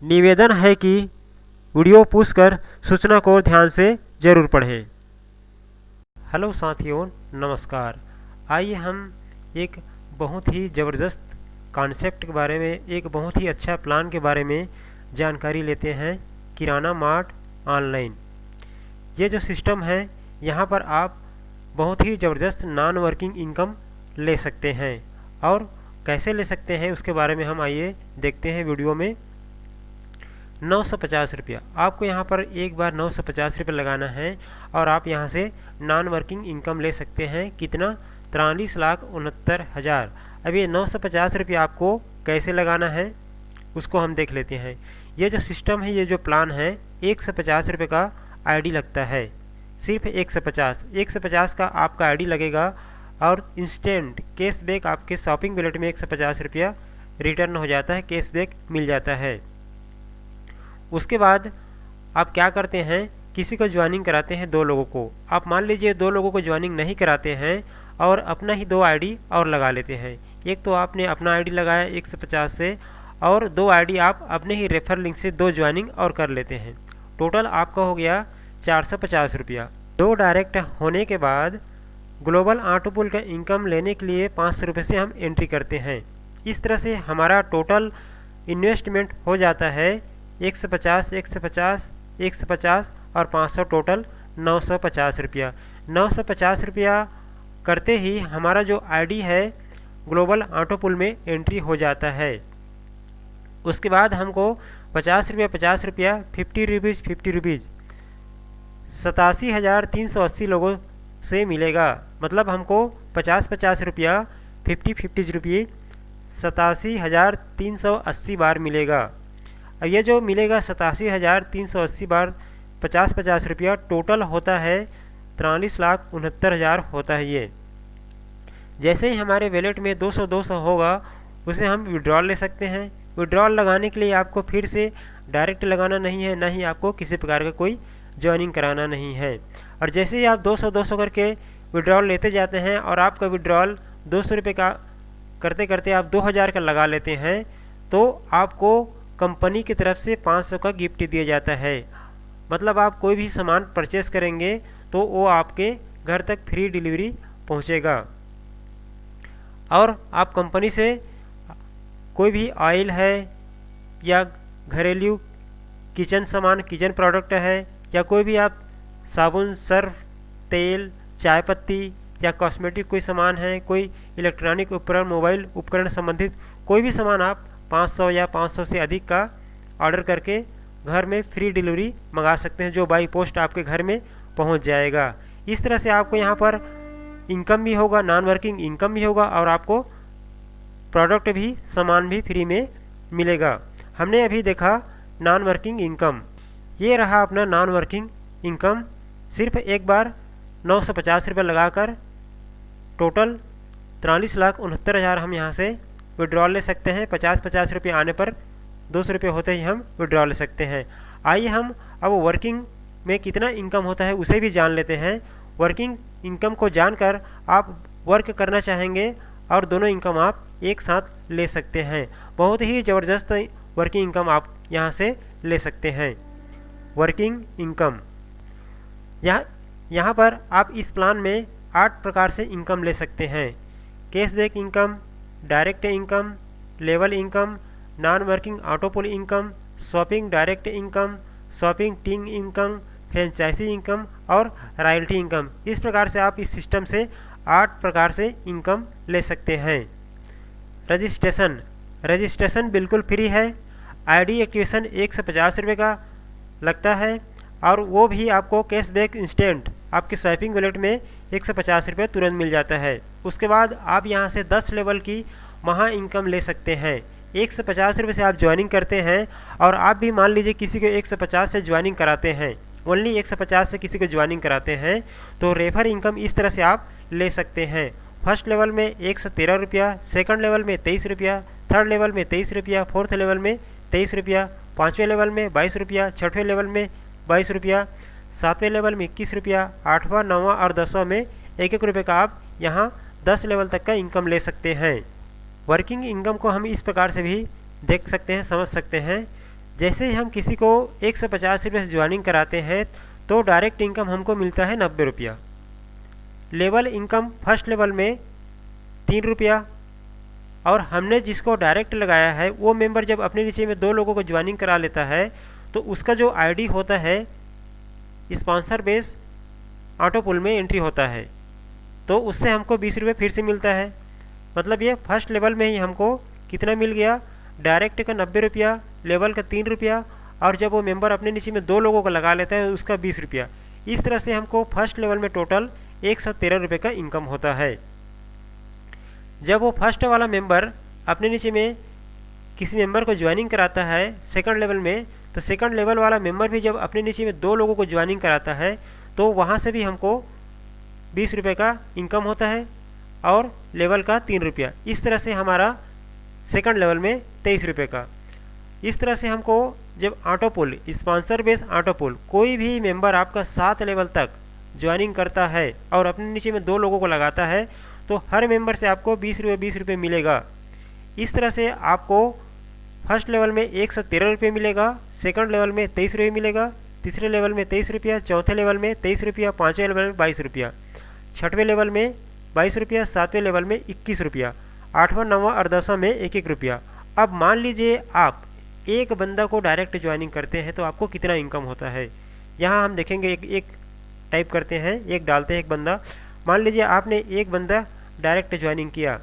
निवेदन है कि वीडियो पुश कर सूचना को ध्यान से ज़रूर पढ़ें। हेलो साथियों, नमस्कार। आइए हम एक बहुत ही ज़बरदस्त कॉन्सेप्ट के बारे में, एक बहुत ही अच्छा प्लान के बारे में जानकारी लेते हैं। किराना मार्ट ऑनलाइन, ये जो सिस्टम है, यहाँ पर आप बहुत ही ज़बरदस्त नॉन वर्किंग इनकम ले सकते हैं। और कैसे ले सकते हैं उसके बारे में हम आइए देखते हैं वीडियो में। 950 रुपया आपको यहाँ पर एक बार 950 रुपये लगाना है और आप यहाँ से नॉन वर्किंग इनकम ले सकते हैं। कितना? 43,69,000। अब ये 950 रुपया आपको कैसे लगाना है उसको हम देख लेते हैं। ये जो सिस्टम है, ये जो प्लान है, 150 रुपये का आईडी लगता है। सिर्फ 150 का आपका आईडी लगेगा और इंस्टेंट कैशबैक आपके शॉपिंग वॉलेट में 150 रुपया रिटर्न हो जाता है, कैशबैक मिल जाता है। उसके बाद आप क्या करते हैं, किसी को ज्वाइनिंग कराते हैं 2 लोगों को। आप मान लीजिए 2 लोगों को ज्वाइनिंग नहीं कराते हैं और अपना ही 2 आईडी और लगा लेते हैं। एक तो आपने अपना आईडी लगाया 150 से, और 2 आईडी आप अपने ही रेफर लिंक से 2 ज्वाइनिंग और कर लेते हैं। टोटल आपका हो गया 450 रुपया। 2 डायरेक्ट होने के बाद ग्लोबल ऑटो पूल का इनकम लेने के लिए 500 रुपये से हम एंट्री करते हैं। इस तरह से हमारा टोटल इन्वेस्टमेंट हो जाता है 150, 150, 150 और 500, टोटल 950 रुपया। 950 रुपया करते ही हमारा जो आईडी है ग्लोबल ऑटो पूल में एंट्री हो जाता है। उसके बाद हमको 50 रुपया 50 रुपया 50 रुपीज़ 50 रुपीज़ 87,380 लोगों से मिलेगा। मतलब हमको 50 रुपया 50 रुपये 87,380 बार मिलेगा। अब ये जो मिलेगा 87,380 बार 50 रुपया, टोटल होता है 43,69,000 होता है। ये जैसे ही हमारे वैलेट में 200 होगा उसे हम विड्रॉल ले सकते हैं। विड्रॉल लगाने के लिए आपको फिर से डायरेक्ट लगाना नहीं है, ना ही आपको किसी प्रकार का कोई ज्वाइनिंग कराना नहीं है। और जैसे ही आप 200 करके विड्रॉल लेते जाते हैं और आपका विड्रॉल 200 रुपये का करते करते आप 2000 का लगा लेते हैं, तो आपको कंपनी की तरफ से 500 का गिफ्ट दिया जाता है। मतलब आप कोई भी सामान परचेस करेंगे तो वो आपके घर तक फ्री डिलीवरी पहुंचेगा। और आप कंपनी से कोई भी ऑयल है या घरेलू किचन सामान, किचन प्रोडक्ट है, या कोई भी आप साबुन, सर्फ, तेल, चाय पत्ती या कॉस्मेटिक कोई सामान है, कोई इलेक्ट्रॉनिक उपकरण, मोबाइल उपकरण संबंधित कोई भी सामान आप 500 या 500 से अधिक का ऑर्डर करके घर में फ्री डिलीवरी मंगा सकते हैं, जो बाई पोस्ट आपके घर में पहुंच जाएगा। इस तरह से आपको यहाँ पर इनकम भी होगा, नॉन वर्किंग इनकम भी होगा और आपको प्रोडक्ट भी, सामान भी फ्री में मिलेगा। हमने अभी देखा नॉन वर्किंग इनकम, ये रहा अपना नॉन वर्किंग इनकम। सिर्फ एक बार 950 रुपये लगाकर टोटल 43,69,000 हम यहाँ से विड्रॉल ले सकते हैं। 50 रुपये आने पर 200 रुपये होते ही हम विड्रॉल ले सकते हैं। आइए हम अब वर्किंग में कितना इनकम होता है उसे भी जान लेते हैं। वर्किंग इनकम को जानकर आप वर्क करना चाहेंगे और दोनों इनकम आप एक साथ ले सकते हैं। बहुत ही ज़बरदस्त वर्किंग इनकम आप यहाँ से ले सकते हैं। वर्किंग इनकम, यहाँ पर आप इस प्लान में 8 प्रकार से इनकम ले सकते हैं। Cashback income, direct income, level income, non working auto pool income, shopping direct income, shopping team income, franchisee income और रॉयल्टी इनकम। इस प्रकार से आप इस सिस्टम से 8 प्रकार से इनकम ले सकते हैं। रजिस्ट्रेशन बिल्कुल फ्री है। आईडी एक्टिवेशन 150 रुपये का लगता है और वो भी आपको कैशबैक इंस्टेंट आपके शॉपिंग वॉलेट में 150 रुपये तुरंत मिल जाता है। उसके बाद आप यहाँ से 10 लेवल की महा इनकम ले सकते हैं। 150 रुपये से आप ज्वाइनिंग करते हैं और आप भी मान लीजिए किसी को 150 से ज्वाइनिंग कराते हैं, ओनली 150 से किसी को ज्वाइनिंग कराते हैं, तो रेफर इनकम इस तरह से आप ले सकते हैं। फर्स्ट लेवल में 113 रुपया, सेकंड लेवल में 23 रुपया, थर्ड लेवल में 23 रुपया, फोर्थ लेवल में 23 रुपया, 5वें लेवल में 22 रुपया, 6वें लेवल में 22 रुपया, 7वें लेवल में 21 रुपया, 8वां, 9वां और 10वां में 1-1 रुपये का आप यहाँ 10 लेवल तक का इनकम ले सकते हैं। वर्किंग इनकम को हम इस प्रकार से भी देख सकते हैं, समझ सकते हैं। जैसे ही हम किसी को 150 रुपये से ज्वाइनिंग कराते हैं तो डायरेक्ट इनकम हमको मिलता है 90 रुपया। लेवल इनकम फर्स्ट लेवल में 3 रुपया, और हमने जिसको डायरेक्ट लगाया है वो मेंबर जब अपने नीचे में 2 लोगों को ज्वाइनिंग करा लेता है तो उसका जो आईडी होता है स्पॉन्सर बेस ऑटो पुल में एंट्री होता है, तो उससे हमको 20 रुपये फिर से मिलता है। मतलब ये फर्स्ट लेवल में ही हमको कितना मिल गया, डायरेक्ट का 90 रुपया, लेवल का 3 रुपया, और जब वो मेंबर अपने नीचे में 2 लोगों को लगा लेता है उसका 20 रुपया। इस तरह से हमको फर्स्ट लेवल में टोटल 113 रुपये का इनकम होता है। जब वो फर्स्ट वाला मेंबर अपने नीचे में किसी मेंबर को ज्वाइनिंग कराता है सेकंड लेवल में, तो सेकंड लेवल वाला मेंबर भी जब अपने नीचे में 2 लोगों को ज्वाइनिंग कराता है तो वहाँ से भी हमको 20 रुपये का इनकम होता है और लेवल का 3 रुपया। इस तरह से हमारा सेकंड लेवल में 23 रुपये का। इस तरह से हमको जब ऑटो पुल स्पॉन्सर बेस ऑटो पुल कोई भी मेंबर आपका 7 लेवल तक ज्वाइनिंग करता है और अपने नीचे में 2 लोगों को लगाता है तो हर मेंबर से आपको 20 रुपये मिलेगा। इस तरह से आपको फर्स्ट लेवल में 113 रुपये मिलेगा, सेकंड लेवल में 23 रुपये मिलेगा, तीसरे लेवल में 23 रुपया, चौथे लेवल में 23 रुपया, पाँचवें लेवल में 22 रुपया, छठवें लेवल में 22 रुपया, सातवें लेवल में 21 रुपया, आठवां, नौवां और 10वां में 1-1 रुपया। अब मान लीजिए आप एक बंदा को डायरेक्ट ज्वाइनिंग करते हैं तो आपको कितना इनकम होता है। यहाँ हम देखेंगे, एक टाइप करते हैं, एक डालते हैं एक बंदा। मान लीजिए आपने एक बंदा डायरेक्ट ज्वाइनिंग किया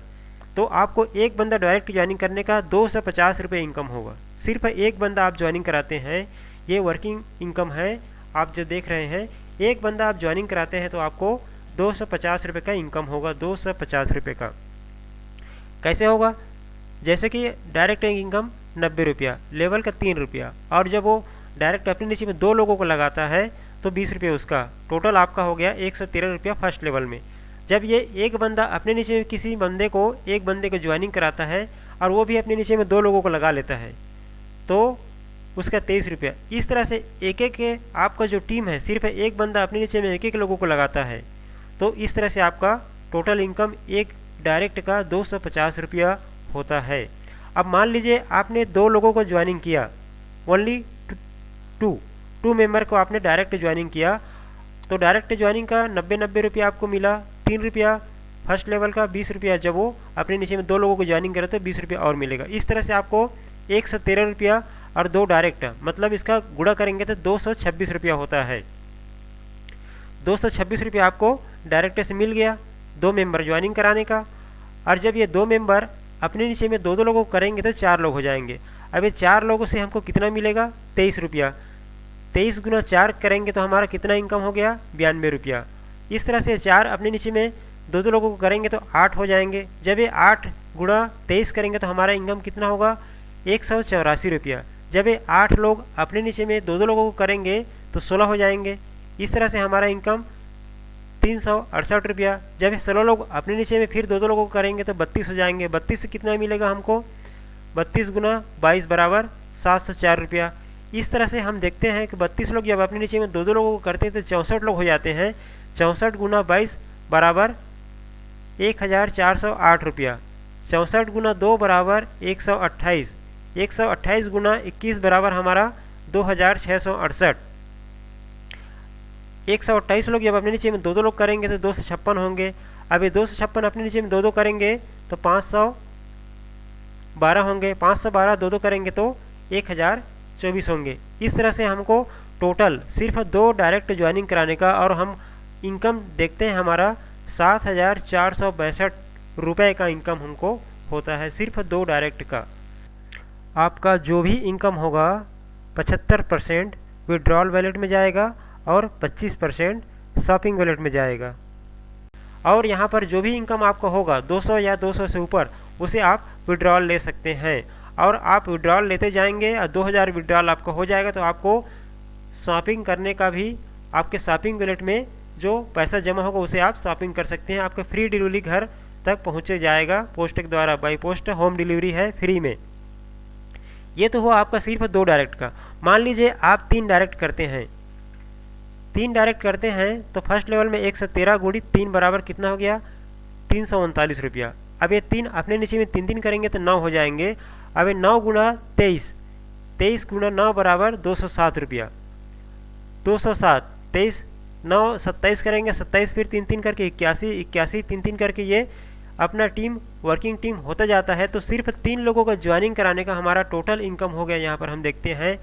तो आपको एक बंदा डायरेक्ट ज्वाइनिंग करने का 250 रुपये इनकम होगा। सिर्फ एक बंदा आप ज्वाइनिंग कराते हैं, ये वर्किंग इनकम है आप जो देख रहे हैं। एक बंदा आप ज्वाइनिंग कराते हैं तो आपको 250 रुपये का इनकम होगा, 250 रुपये का। कैसे होगा, जैसे कि डायरेक्ट इनकम 90 रुपया, लेवल का 3 रुपया, और जब वो डायरेक्ट अपने नीचे में 2 लोगों को लगाता है तो 20 रुपये उसका, टोटल आपका हो गया 113 रुपया फर्स्ट लेवल में। जब ये एक बंदा अपने नीचे में किसी बंदे को ज्वाइनिंग कराता है और वो भी अपने नीचे में 2 लोगों को लगा लेता है तो उसका 23 रुपया। इस तरह से एक आपका जो टीम है सिर्फ एक बंदा अपने नीचे में 1-1 लोगों को लगाता है, तो इस तरह से आपका टोटल इनकम एक डायरेक्ट का 250 रुपया होता है। अब मान लीजिए आपने 2 लोगों को ज्वाइनिंग किया, ओनली टू मेंबर को आपने डायरेक्ट ज्वाइनिंग किया, तो डायरेक्ट ज्वाइनिंग का 90 रुपया आपको मिला, 3 रुपया फर्स्ट लेवल का, 20 रुपया जब वो अपने नीचे में 2 लोगों को ज्वाइनिंग करे तो 20 रुपया और मिलेगा। इस तरह से आपको 113 रुपया और 2 डायरेक्ट, मतलब इसका गुणा करेंगे तो 226 रुपया होता है। 226 रुपया आपको डायरेक्ट से मिल गया 2 मेंबर ज्वाइनिंग कराने का। और जब ये 2 मेंबर अपने नीचे में 2-2 लोगों को करेंगे तो 4 लोग हो जाएंगे। अब ये 4 लोगों से हमको कितना मिलेगा, 23 रुपया। 23 गुना 4 करेंगे तो हमारा कितना इनकम हो गया, 92 रुपया। इस तरह से 4 अपने नीचे में 2-2 लोगों को करेंगे तो 8 हो जाएंगे। जब ये 8 गुणा 23 करेंगे तो हमारा इनकम कितना होगा, 184 रुपया। जब ये 8 लोग अपने नीचे में 2-2 लोगों को करेंगे तो 16 हो जाएंगे। इस तरह से हमारा इनकम 368 रुपया। जब ये 16 लोग अपने नीचे में फिर 2-2 लोगों को करेंगे तो 32 हो जाएंगे। 32 से कितना मिलेगा हमको, 32 गुना 22 बराबर 704 रुपया। इस तरह से हम देखते हैं कि 32 लोग जब अपने नीचे में 2-2 लोगों को करते हैं तो 64 लोग हो जाते हैं। 64 गुना 22 बराबर 1408 रुपया। 64 गुना 2 बराबर 128। 128 गुना 21 बराबर हमारा 2668। 128 लोग जब अपने नीचे में 2-2 लोग करेंगे तो 256 होंगे। अब ये 256 अपने नीचे में 2-2 करेंगे तो 512 होंगे। 512 2-2 करेंगे तो 1024 होंगे। इस तरह से हमको टोटल सिर्फ 2 डायरेक्ट ज्वाइनिंग कराने का, और हम इनकम देखते हैं हमारा 7462 रुपये का इनकम हमको होता है सिर्फ 2 डायरेक्ट का। आपका जो भी इनकम होगा 75% विड्रॉल वैलेट में जाएगा और 25% शॉपिंग वैलेट में जाएगा। और यहाँ पर जो भी इनकम आपका होगा 200 या 200 से ऊपर, उसे आप विड्रॉल ले सकते हैं। और आप विड्रॉल लेते जाएंगे और 2000 विड्रॉल आपका हो जाएगा तो आपको शॉपिंग करने का भी आपके शॉपिंग वैलेट में जो पैसा जमा होगा उसे आप शॉपिंग कर सकते हैं। आपका फ्री डिलीवरी घर तक पहुँचे जाएगा पोस्ट के द्वारा, बाई पोस्ट होम डिलीवरी है फ्री में। ये तो हुआ आपका सिर्फ 2 डायरेक्ट का। मान लीजिए आप 3 डायरेक्ट करते हैं, 3 डायरेक्ट करते हैं तो फर्स्ट लेवल में 113 गुणित 3 बराबर कितना हो गया, 339 रुपया। अब ये 3 अपने नीचे में 3-3 करेंगे तो 9 हो जाएंगे। अब ये 9 गुणा 23, 23 गुना 9 बराबर 207 रुपया। 207, 23, 9, 27 करेंगे, 27 फिर 3 करके 81, 81 3 करके ये अपना टीम वर्किंग टीम होता जाता है। तो सिर्फ 3 लोगों का ज्वाइनिंग कराने का हमारा टोटल इनकम हो गया, यहाँ पर हम देखते हैं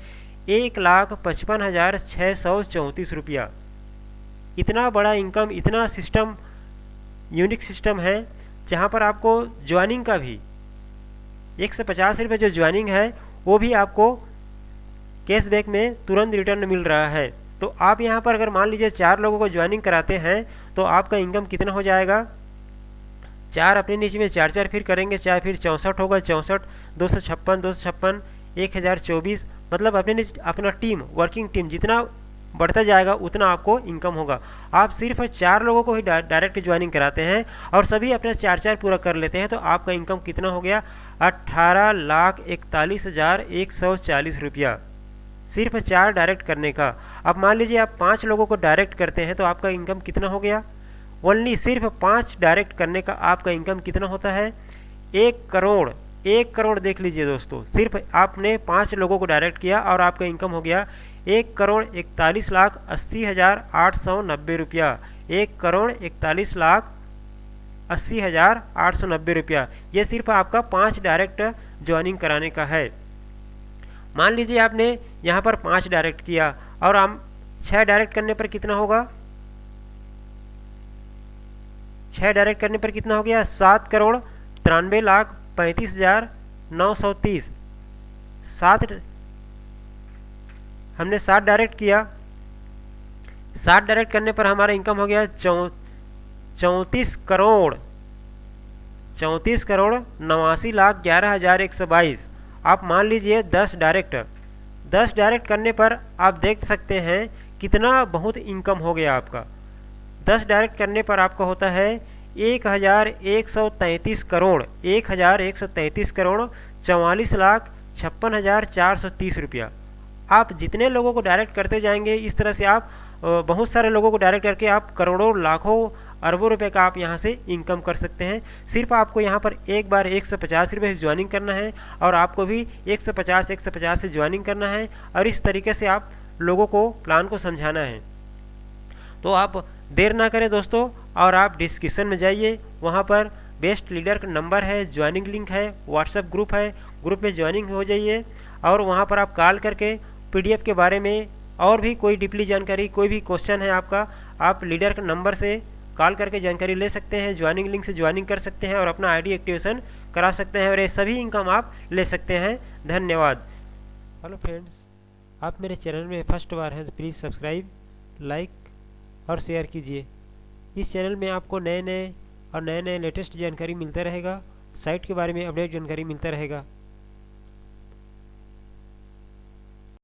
1,55,634 रुपया। इतना बड़ा इनकम, इतना सिस्टम, यूनिक सिस्टम है जहाँ पर आपको ज्वाइनिंग का भी 150 रुपये जो ज्वाइनिंग है वो भी आपको कैशबैक में तुरंत रिटर्न मिल रहा है। तो आप यहाँ पर अगर मान लीजिए 4 लोगों को ज्वाइनिंग कराते हैं तो आपका इनकम कितना हो जाएगा, 4 अपने नीचे में 4 फिर करेंगे, 4 फिर 64 होगा, 64, 256, 256, 1024, मतलब अपना टीम वर्किंग टीम जितना बढ़ता जाएगा उतना आपको इनकम होगा। आप सिर्फ 4 लोगों को ही डायरेक्ट ज्वाइनिंग कराते हैं और सभी अपने 4 पूरा कर लेते हैं तो आपका इनकम कितना हो गया, 18,41,140 रुपया, सिर्फ 4 डायरेक्ट करने का। अब मान लीजिए आप 5 लोगों को डायरेक्ट करते हैं तो आपका इनकम कितना हो गया, ओनली सिर्फ 5 डायरेक्ट करने का आपका इनकम कितना होता है, 1 करोड़। 1 करोड़ देख लीजिए दोस्तों, सिर्फ आपने 5 लोगों को डायरेक्ट किया और आपका इनकम हो गया 1,41,80,890 रुपया। 1,41,80,890 रुपया, ये सिर्फ आपका 5 डायरेक्ट ज्वाइनिंग कराने का है। मान लीजिए आपने यहाँ पर 5 डायरेक्ट किया और हम 6 डायरेक्ट करने पर कितना होगा, 6 डायरेक्ट करने पर कितना हो गया, 7,93,35,930। 7 हमने 7 डायरेक्ट किया, 7 डायरेक्ट करने पर हमारा इनकम हो गया 34 करोड़ 89,11,122। आप मान लीजिए 10 डायरेक्ट करने पर आप देख सकते हैं कितना बहुत इनकम हो गया आपका। 10 डायरेक्ट करने पर आपका होता है 1,133 करोड़ 44,56,430 रुपया। आप जितने लोगों को डायरेक्ट करते जाएंगे इस तरह से आप बहुत सारे लोगों को डायरेक्ट करके आप करोड़ों, लाखों, अरबों रुपए का आप यहाँ से इनकम कर सकते हैं। सिर्फ आपको यहाँ पर एक बार 150 रुपये से ज्वाइनिंग करना है और आपको भी 150 से ज्वाइनिंग करना है और इस तरीके से आप लोगों को प्लान को समझाना है। तो आप देर ना करें दोस्तों और आप डिस्क्रिप्शन में जाइए, वहाँ पर बेस्ट लीडर का नंबर है, ज्वाइनिंग लिंक है, व्हाट्सएप ग्रुप है, ग्रुप में ज्वाइनिंग हो जाइए और वहाँ पर आप कॉल करके पीडीएफ के बारे में और भी कोई डीपली जानकारी, कोई भी क्वेश्चन है आपका, आप लीडर के नंबर से कॉल करके जानकारी ले सकते हैं, ज्वाइनिंग लिंक से ज्वाइनिंग कर सकते हैं और अपना आईडी एक्टिवेशन करा सकते हैं और ये सभी इनकम आप ले सकते हैं। धन्यवाद। हेलो फ्रेंड्स, आप मेरे चैनल में फर्स्ट बार हैं तो प्लीज़ सब्सक्राइब, लाइक और शेयर कीजिए। इस चैनल में आपको नए नए लेटेस्ट जानकारी मिलता रहेगा, साइट के बारे में अपडेट जानकारी मिलता रहेगा।